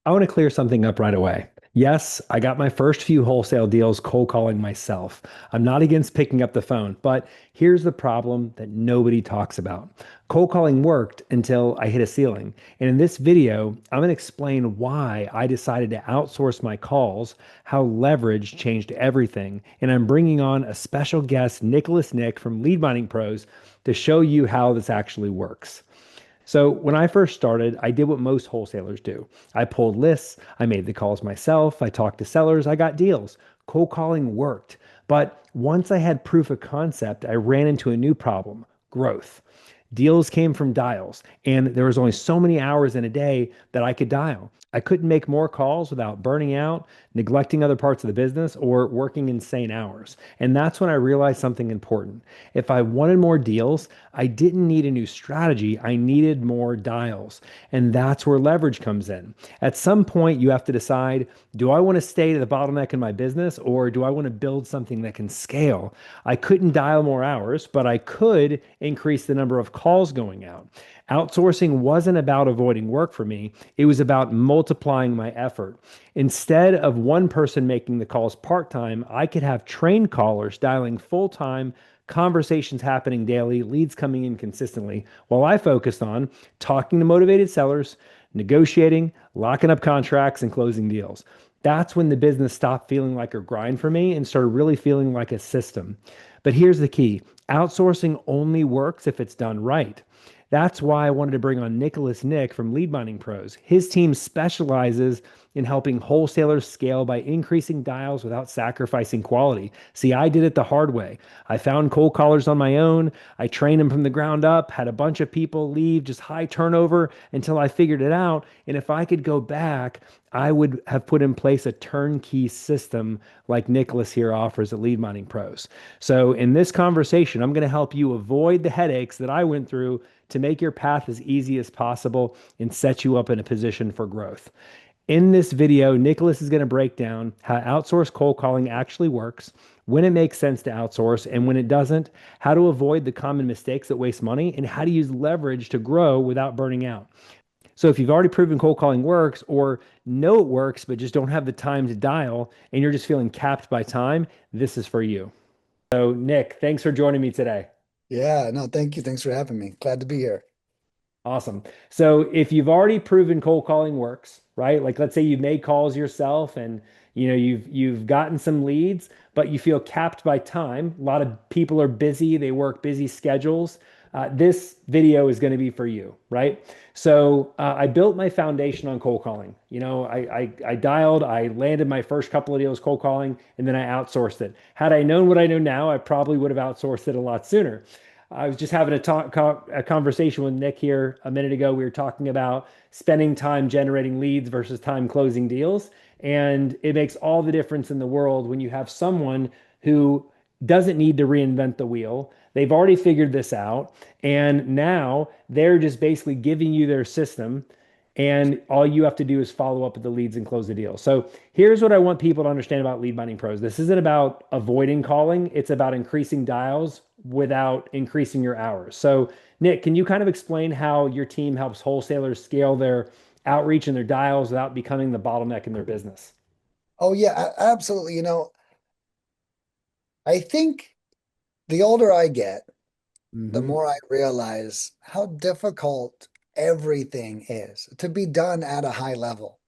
I want to clear something up right away. Yes, I got my first few wholesale deals cold calling myself. I'm not against picking up the phone, but here's the problem that nobody talks about. Cold calling worked until I hit a ceiling. And in this video, I'm going to explain why I decided to outsource my calls, how leverage changed everything. And I'm bringing on a special guest, Nicholas Nick from Lead Mining Pros, to show you how this actually works. So when I first started, I did what most wholesalers do. I pulled lists, I made the calls myself, I talked to sellers, I got deals. Cold calling worked. But once I had proof of concept, I ran into a new problem, growth. Deals came from dials, and there was only so many hours in a day that I could dial. I couldn't make more calls without burning out, neglecting other parts of the business, or working insane hours. And that's when I realized something important. If I wanted more deals, I didn't need a new strategy. I needed more dials. And that's where leverage comes in. At some point, you have to decide, do I want to stay to the bottleneck in my business, or do I want to build something that can scale? I couldn't dial more hours, but I could increase the number of calls going out. Outsourcing wasn't about avoiding work for me, it was about multiplying my effort. Instead of one person making the calls part time, I could have trained callers dialing full time, conversations happening daily, leads coming in consistently, while I focused on talking to motivated sellers, negotiating, locking up contracts, and closing deals. That's when the business stopped feeling like a grind for me and started really feeling like a system. But here's the key: outsourcing only works if it's done right. That's why I wanted to bring on Nicholas Nick from Lead Mining Pros. His team specializes in helping wholesalers scale by increasing dials without sacrificing quality. See, I did it the hard way. I found cold callers on my own. I trained them from the ground up, had a bunch of people leave, just high turnover until I figured it out. And if I could go back, I would have put in place a turnkey system like Nicholas here offers at Lead Mining Pros. So, in this conversation, I'm going to help you avoid the headaches that I went through to make your path as easy as possible and set you up in a position for growth. In this video, Nicholas is going to break down how outsourced cold calling actually works, when it makes sense to outsource, and when it doesn't, how to avoid the common mistakes that waste money, and how to use leverage to grow without burning out. So if you've already proven cold calling works or know it works, but just don't have the time to dial and you're just feeling capped by time, this is for you. So, Nick, thanks for joining me today. Yeah, no, thank you. Thanks for having me. Glad to be here. Awesome. So if you've already proven cold calling works, right? Like let's say you've made calls yourself and you've gotten some leads, but you feel capped by time. A lot of people are busy, they work busy schedules. This video is going to be for you, right? So I built my foundation on cold calling. I dialed, I landed my first couple of deals cold calling, and then I outsourced it. Had I known what I know now, I probably would have outsourced it a lot sooner. I was just having a conversation with Nick here a minute ago. We were talking about spending time generating leads versus time closing deals. And it makes all the difference in the world when you have someone who doesn't need to reinvent the wheel. They've already figured this out. And now they're just basically giving you their system. And all you have to do is follow up with the leads and close the deal. So here's what I want people to understand about Lead Mining Pros. This isn't about avoiding calling, it's about increasing dials without increasing your hours. So, Nick, can you kind of explain how your team helps wholesalers scale their outreach and their dials without becoming the bottleneck in their business? Oh yeah, absolutely. I think the older I get, the Hmm. more I realize how difficult everything is to be done at a high level.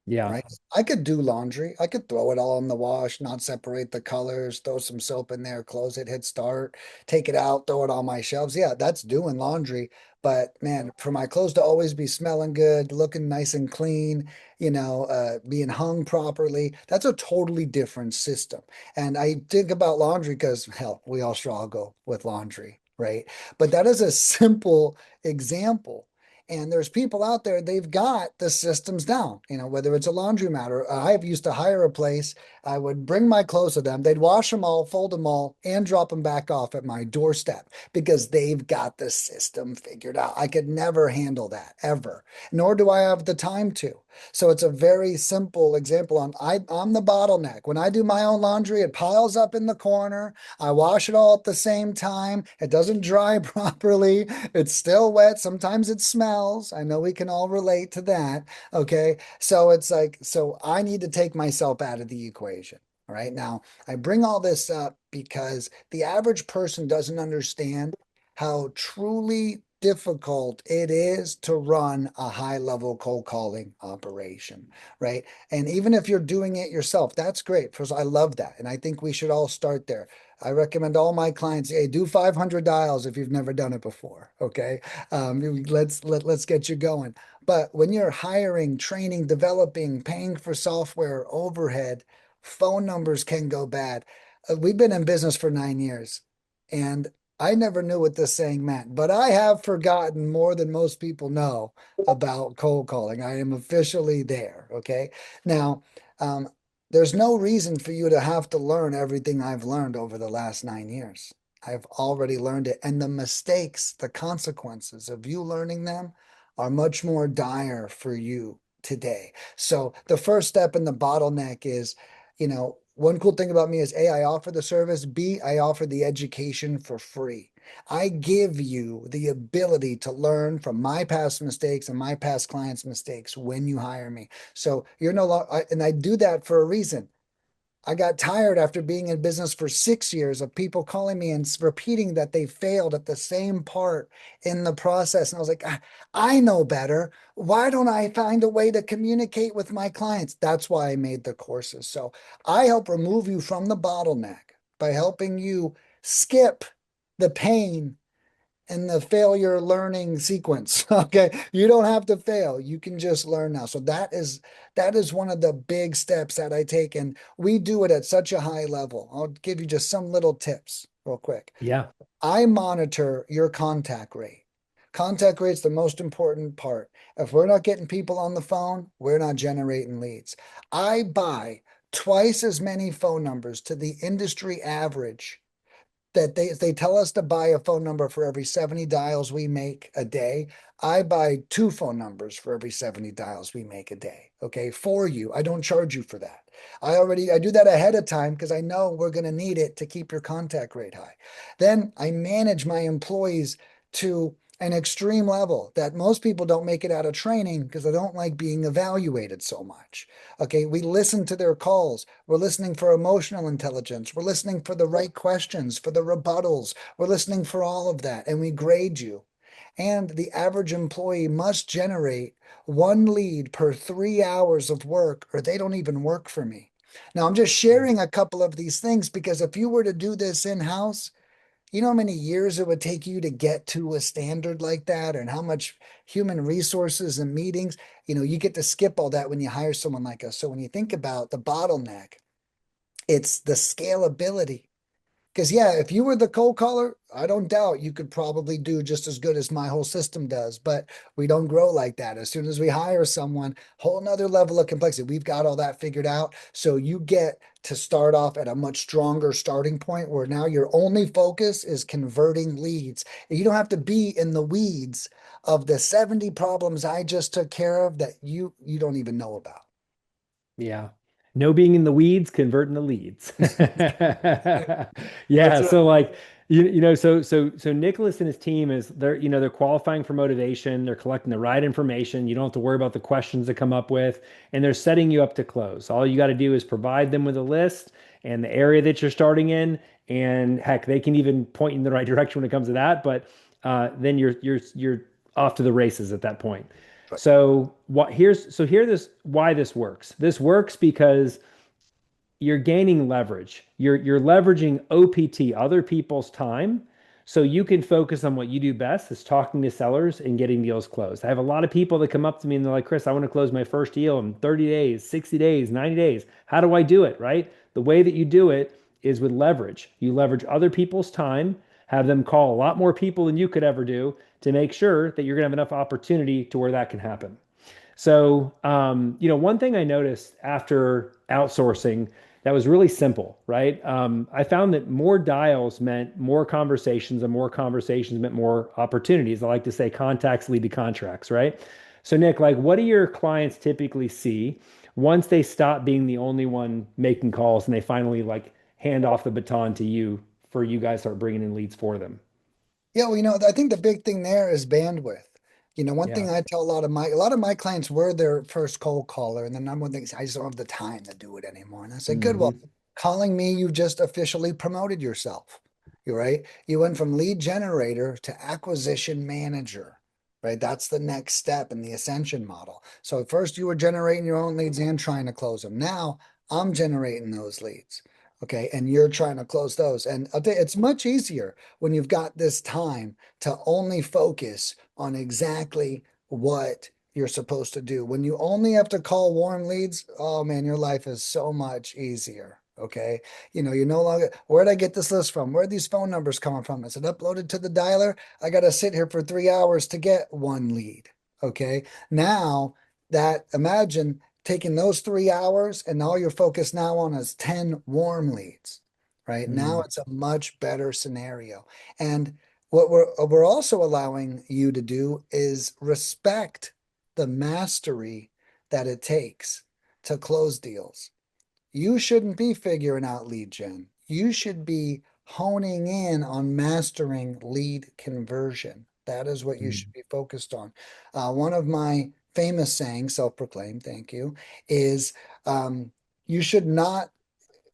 Yeah. Right? I could do laundry. I could throw it all in the wash, not separate the colors, throw some soap in there, close it, hit start, take it out, throw it on my shelves. Yeah, that's doing laundry. But man, for my clothes to always be smelling good, looking nice and clean, being hung properly, that's a totally different system. And I think about laundry because, hell, we all struggle with laundry, right? But that is a simple example. And there's people out there, they've got the systems down, whether it's a laundromat or I used to hire a place. I would bring my clothes to them. They'd wash them all, fold them all, and drop them back off at my doorstep because they've got the system figured out. I could never handle that ever, nor do I have the time to. So it's a very simple example on I'm the bottleneck. When I do my own laundry, it piles up in the corner. I wash it all at the same time. It doesn't dry properly. It's still wet. Sometimes it smells. I know we can all relate to that. Okay. So it's like, so I need to take myself out of the equation. All right. Now, I bring all this up because the average person doesn't understand how truly difficult it is to run a high level cold calling operation, right? And even if you're doing it yourself, that's great. First, I love that. And I think we should all start there. I recommend all my clients, hey, do 500 dials if you've never done it before. Okay. Let's get you going. But when you're hiring, training, developing, paying for software, overhead, phone numbers can go bad. We've been in business for 9 years. And I never knew what this saying meant, but I have forgotten more than most people know about cold calling. I am officially there. Okay. Now, um, there's no reason for you to have to learn everything I've learned over the last 9 years. I've already learned it. And the mistakes, the consequences of you learning them are much more dire for you today. So the first step in the bottleneck is, one cool thing about me is A, I offer the service, B, I offer the education for free. I give you the ability to learn from my past mistakes and my past clients' mistakes when you hire me. So you're no longer, and I do that for a reason. I got tired after being in business for 6 years of people calling me and repeating that they failed at the same part in the process. And I was like, I know better. Why don't I find a way to communicate with my clients? That's why I made the courses. So I help remove you from the bottleneck by helping you skip the pain and the failure learning sequence. Okay. You don't have to fail. You can just learn now. So that is one of the big steps that I take. And we do it at such a high level. I'll give you just some little tips real quick. Yeah. I monitor your contact rate. Contact rate's the most important part. If we're not getting people on the phone, we're not generating leads. I buy twice as many phone numbers to the industry average that they tell us to buy a phone number for every 70 dials we make a day. I buy two phone numbers for every 70 dials we make a day. Okay, for you. I don't charge you for that. I do that ahead of time because I know we're going to need it to keep your contact rate high. Then I manage my employees to an extreme level that most people don't make it out of training because they don't like being evaluated so much. Okay, we listen to their calls. We're listening for emotional intelligence. We're listening for the right questions, for the rebuttals. We're listening for all of that, and we grade you. And the average employee must generate one lead per 3 hours of work, or they don't even work for me. Now, I'm just sharing a couple of these things because if you were to do this in-house, you know how many years it would take you to get to a standard like that, and how much human resources and meetings, you get to skip all that when you hire someone like us. So when you think about the bottleneck, it's the scalability. Because, yeah, if you were the cold caller, I don't doubt you could probably do just as good as my whole system does. But we don't grow like that. As soon as we hire someone, whole nother level of complexity. We've got all that figured out. So you get to start off at a much stronger starting point where now your only focus is converting leads. You don't have to be in the weeds of the 70 problems I just took care of that you don't even know about. Yeah. No being in the weeds, converting the leads. That's Yeah. right. So like so Nicholas and his team is they're qualifying for motivation, they're collecting the right information. You don't have to worry about the questions to come up with, and they're setting you up to close. All you got to do is provide them with a list and the area that you're starting in. And heck, they can even point you in the right direction when it comes to that. But then you're off to the races at that point. So here this why this works. This works because you're gaining leverage. You're leveraging OPT, other people's time, so you can focus on what you do best, is talking to sellers and getting deals closed. I have a lot of people that come up to me and they're like, Chris, I want to close my first deal in 30 days, 60 days, 90 days. How do I do it? Right? The way that you do it is with leverage. You leverage other people's time, have them call a lot more people than you could ever do to make sure that you're going to have enough opportunity to where that can happen. So, one thing I noticed after outsourcing that was really simple, right? I found that more dials meant more conversations, and more conversations meant more opportunities. I like to say contacts lead to contracts, right? So Nick, like what do your clients typically see once they stop being the only one making calls and they finally like hand off the baton to you for you guys start bringing in leads for them? Yeah, well, I think the big thing there is bandwidth. One Yeah. thing I tell a lot of my clients were their first cold caller, and the number one thing is I just don't have the time to do it anymore. And I say, good, well, Hmm. calling me, you've just officially promoted yourself. You're right. You went from lead generator to acquisition manager, right? That's the next step in the ascension model. So at first you were generating your own leads and trying to close them. Now I'm generating those leads. Okay. And you're trying to close those. And I'll tell you, it's much easier when you've got this time to only focus on exactly what you're supposed to do. When you only have to call warm leads, oh man, your life is so much easier. Okay. You no longer, where'd I get this list from? Where are these phone numbers coming from? Is it uploaded to the dialer? I got to sit here for 3 hours to get one lead. Okay. Now imagine taking those 3 hours and all you're focused now on is 10 warm leads, right? Now it's a much better scenario. And what we're also allowing you to do is respect the mastery that it takes to close deals. You shouldn't be figuring out lead gen. You should be honing in on mastering lead conversion. That is what you should be focused on. One of my famous sayings, self-proclaimed, thank you, is um, you should not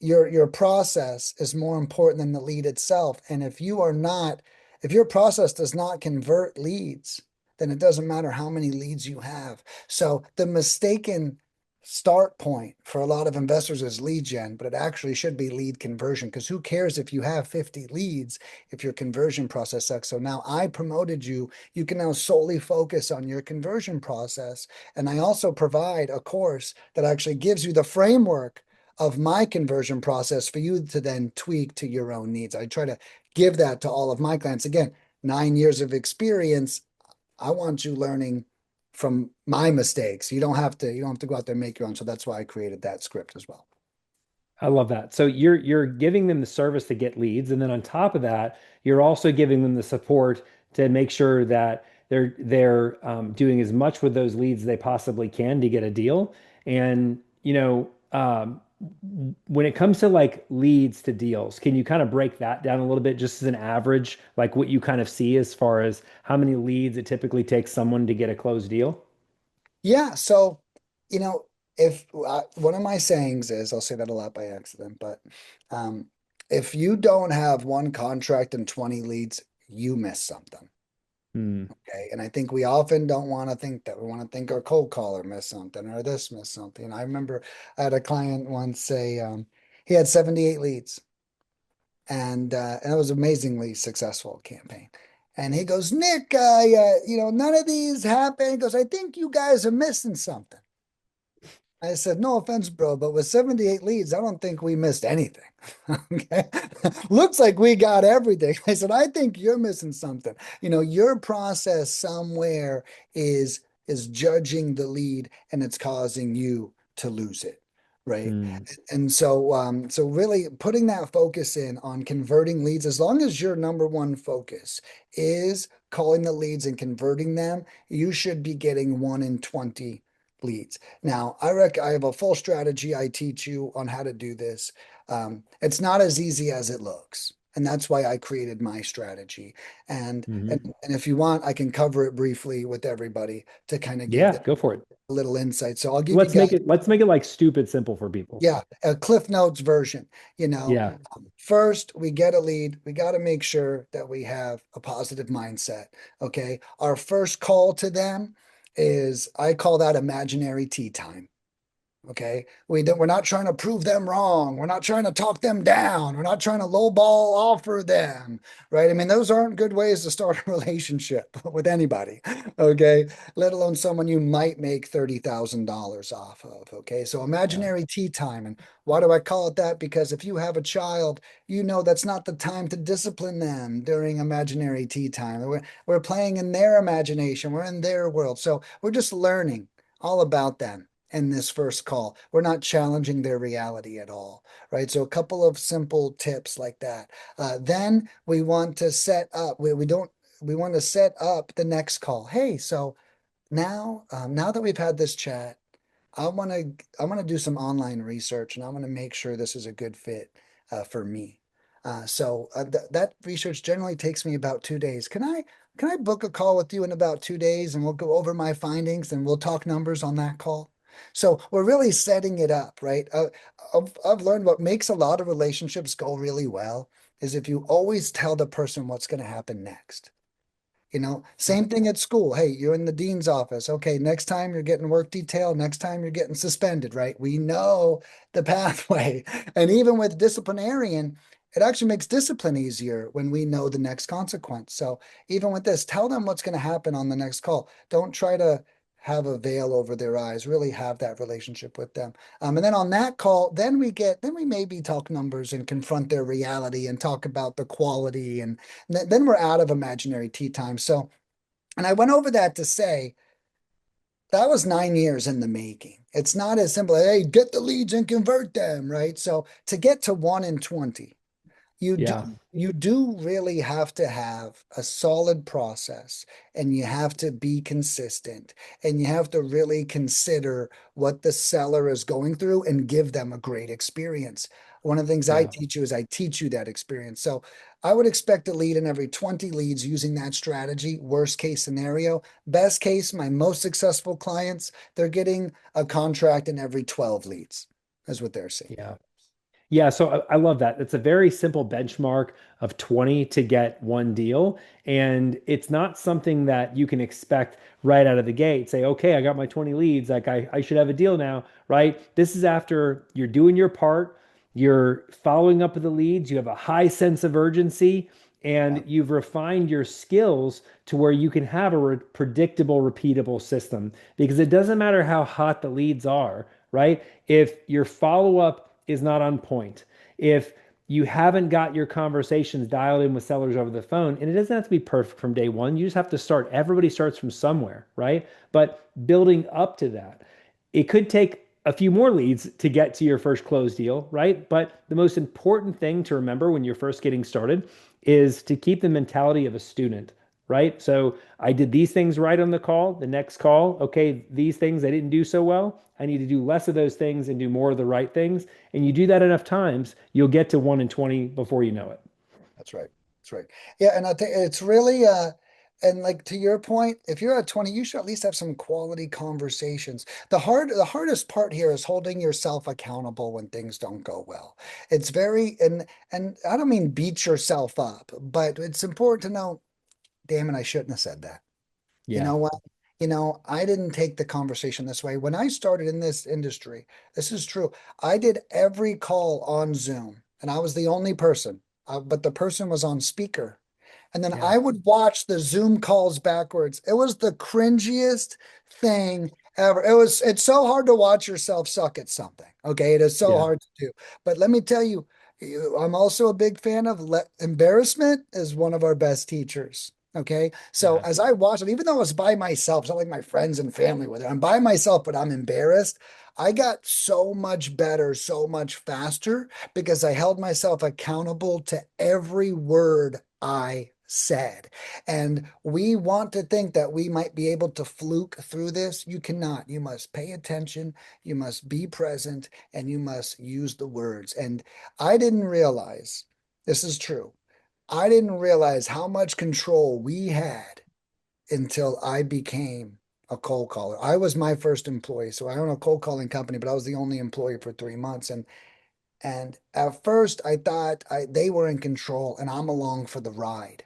your process is more important than the lead itself. And if your process does not convert leads, then it doesn't matter how many leads you have. So the mistaken start point for a lot of investors is lead gen, but it actually should be lead conversion because who cares if you have 50 leads if your conversion process sucks. So now I promoted you. You can now solely focus on your conversion process. And I also provide a course that actually gives you the framework of my conversion process for you to then tweak to your own needs. I try to give that to all of my clients. Again, 9 years of experience. I want you learning from my mistakes. You don't have to go out there and make your own. So that's why I created that script as well. I love that. So you're giving them the service to get leads, and then on top of that, you're also giving them the support to make sure that they're doing as much with those leads as they possibly can to get a deal. And when it comes to like leads to deals, can you kind of break that down a little bit, just as an average, like what you kind of see as far as how many leads it typically takes someone to get a closed deal? Yeah. So, you know, if one of my sayings is, I'll say that a lot by accident, but um, if you don't have one contract and 20 leads, you miss something. Hmm. Okay. And I think we often don't want to think that. We want to think our cold caller missed something or this missed something. I remember I had a client once say he had 78 leads and it was an amazingly successful campaign. And he goes, Nick, none of these happen. He goes, I think you guys are missing something. I said, no offense, bro, but with 78 leads, I don't think we missed anything. Okay. Looks like we got everything. I said, I think you're missing something. Your process somewhere is judging the lead and it's causing you to lose it. Right. Hmm. And so really putting that focus in on converting leads, as long as your number one focus is calling the leads and converting them, you should be getting 1 in 20 leads. Now, I have a full strategy. I teach you on how to do this. It's not as easy as it looks. And that's why I created my strategy. And, Hmm. and and if you want, I can cover it briefly with everybody to kind of give Yeah, them go for it. a little insight. So I'll give you Let's guys, make it like stupid simple for people. yeah, a Cliff Notes version. You know, Yeah. First, we get a lead. We got to make sure that we have a positive mindset. Okay. Our first call to them is, I call that imaginary tea time. Okay. We're not trying to prove them wrong. We're not trying to talk them down. We're not trying to lowball offer them. Right. I mean, those aren't good ways to start a relationship with anybody. Okay. Let alone someone you might make $30,000 off of. Okay. So Yeah. imaginary tea time. And why do I call it that? Because if you have a child, that's not the time to discipline them during imaginary tea time. We're playing in their imagination. We're in their world. So we're just learning all about them in this first call. We're not challenging their reality at all, right? So a couple of simple tips like that. Then we want to set up. We want to set up the next call. Hey, so now that we've had this chat, I want to do some online research, and I want to make sure this is a good fit for me. That research generally takes me about 2 days. Can I book a call with you in about 2 days, and we'll go over my findings and we'll talk numbers on that call? So we're really setting it up, right? I've learned what makes a lot of relationships go really well is if you always tell the person what's going to happen next. Yeah. Same thing at school. Hey, you're in the dean's office. Okay, next time you're getting work detail, next time you're getting suspended, right? We know the pathway. And even with disciplinarian, it actually makes discipline easier when we know the next consequence. So even with this, tell them what's going to happen on the next call. Don't try to have a veil over their eyes. Really have that relationship with them. And then on that call, then we maybe talk numbers and confront their reality and talk about the quality and then we're out of imaginary tea time. So, and I went over that to say that was 9 years in the making. It's not as simple as, hey, get the leads and convert them, right? So to get to 1 in 20, you do Yeah. you do really have to have a solid process, and you have to be consistent, and you have to really consider what the seller is going through and give them a great experience. One of the things I Yeah. teach you is I teach you that experience. So I would expect a lead in every 20 leads using that strategy. Worst case scenario. Best case, my most successful clients, they're getting a contract in every 12 leads, is what they're seeing. Yeah. Yeah, so I love that. It's a very simple benchmark of 20 to get one deal. And it's not something that you can expect right out of the gate. Say, okay, I got my 20 leads. Like I should have a deal now, right? This is after you're doing your part, you're following up with the leads, you have a high sense of urgency, Yeah, and you've refined your skills to where you can have a predictable, repeatable system. Because it doesn't matter how hot the leads are, right? If your follow-up is not on point, if you haven't got your conversations dialed in with sellers over the phone, and it doesn't have to be perfect from day one. You just have to start. Everybody starts from somewhere, right? But building up to that, it could take a few more leads to get to your first closed deal, right? But the most important thing to remember when you're first getting started is to keep the mentality of a student, right? So I did these things right on the call. The next call, okay, these things I didn't do so well. I need to do less of those things and do more of the right things. And you do that enough times, you'll get to 1 in 20 before you know it. that's right. That's right. Yeah, and I think it's really and like to your point, if you're at 20, you should at least have some quality conversations. The hardest part here is holding yourself accountable when things don't go well. It's very and I don't mean beat yourself up, but it's important to know, damn it, I shouldn't have said that. You Yeah. know what? I didn't take the conversation this way. When I started in this industry, this is true. I did every call on Zoom, and I was the only person, but the person was on speaker. And then Yeah. I would watch the Zoom calls backwards. It was the cringiest thing ever. It's so hard to watch yourself suck at something. Okay. It is so Yeah. hard to do. But let me tell you, I'm also a big fan of embarrassment is one of our best teachers. Okay. So Yeah. as I watched it, even though I was by myself, it's not like my friends and family with it. I'm by myself, but I'm embarrassed. I got so much better, so much faster because I held myself accountable to every word I said. And we want to think that we might be able to fluke through this. You cannot. You must pay attention, you must be present, and you must use the words. And I didn't realize this is true. I didn't realize how much control we had until I became a cold caller. I was my first employee. So I own a cold calling company, but I was the only employee for 3 months. And at first I thought they were in control and I'm along for the ride,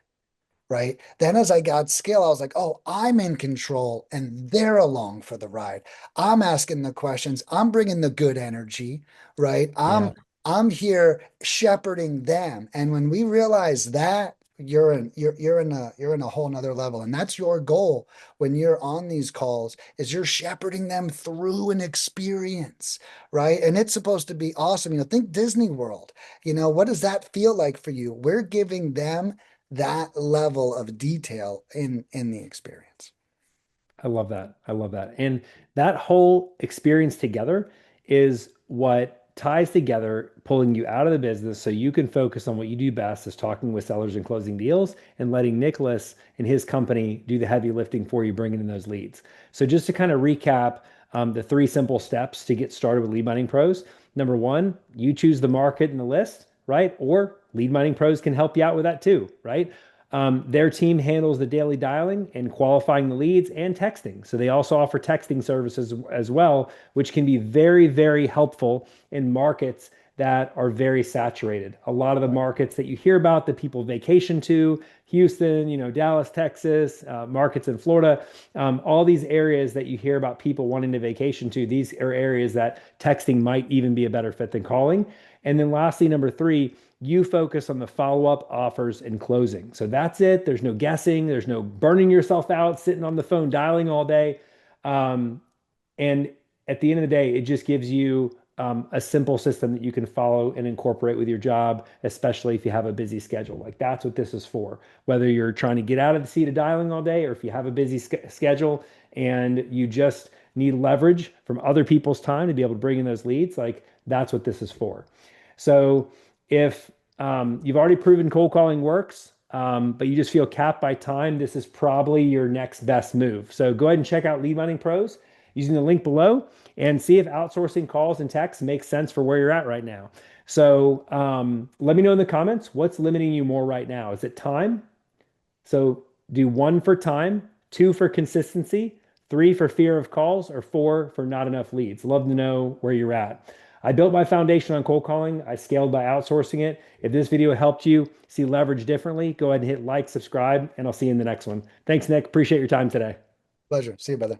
right? Then as I got skill, I was like, oh, I'm in control and they're along for the ride. I'm asking the questions. I'm bringing the good energy, right? I'm Yeah. I'm here shepherding them. And when we realize that, you're in a whole nother level. And that's your goal when you're on these calls is you're shepherding them through an experience, right? And it's supposed to be awesome. Think Disney World. What does that feel like for you? We're giving them that level of detail in the experience. I love that. I love that. And that whole experience together is what ties together, pulling you out of the business so you can focus on what you do best, is talking with sellers and closing deals, and letting Nicholas and his company do the heavy lifting for you, bringing in those leads. So just to kind of recap, the three simple steps to get started with Lead Mining Pros. Number one, you choose the market and the list, right? Or Lead Mining Pros can help you out with that too, right? Their team handles the daily dialing and qualifying the leads and texting. So they also offer texting services as well, which can be very, very helpful in markets that are very saturated. A lot of the markets that you hear about that people vacation to, Houston, Dallas, Texas, markets in Florida, all these areas that you hear about people wanting to vacation to, these are areas that texting might even be a better fit than calling. And then lastly, number three, you focus on the follow-up offers and closing. So that's it. There's no guessing. There's no burning yourself out, sitting on the phone, dialing all day. Um, and at the end of the day, it just gives you a simple system that you can follow and incorporate with your job, especially if you have a busy schedule. Like that's what this is for. Whether you're trying to get out of the seat of dialing all day, or if you have a busy schedule and you just need leverage from other people's time to be able to bring in those leads, like that's what this is for. So if you've already proven cold calling works, but you just feel capped by time, this is probably your next best move. So go ahead and check out Lead Mining Pros using the link below and see if outsourcing calls and texts makes sense for where you're at right now. So let me know in the comments, what's limiting you more right now? Is it time? So do one for time, two for consistency, three for fear of calls, or four for not enough leads. Love to know where you're at. I built my foundation on cold calling. I scaled by outsourcing it. If this video helped you see leverage differently, go ahead and hit like, subscribe, and I'll see you in the next one. Thanks, Nick. Appreciate your time today. Pleasure. See you, brother.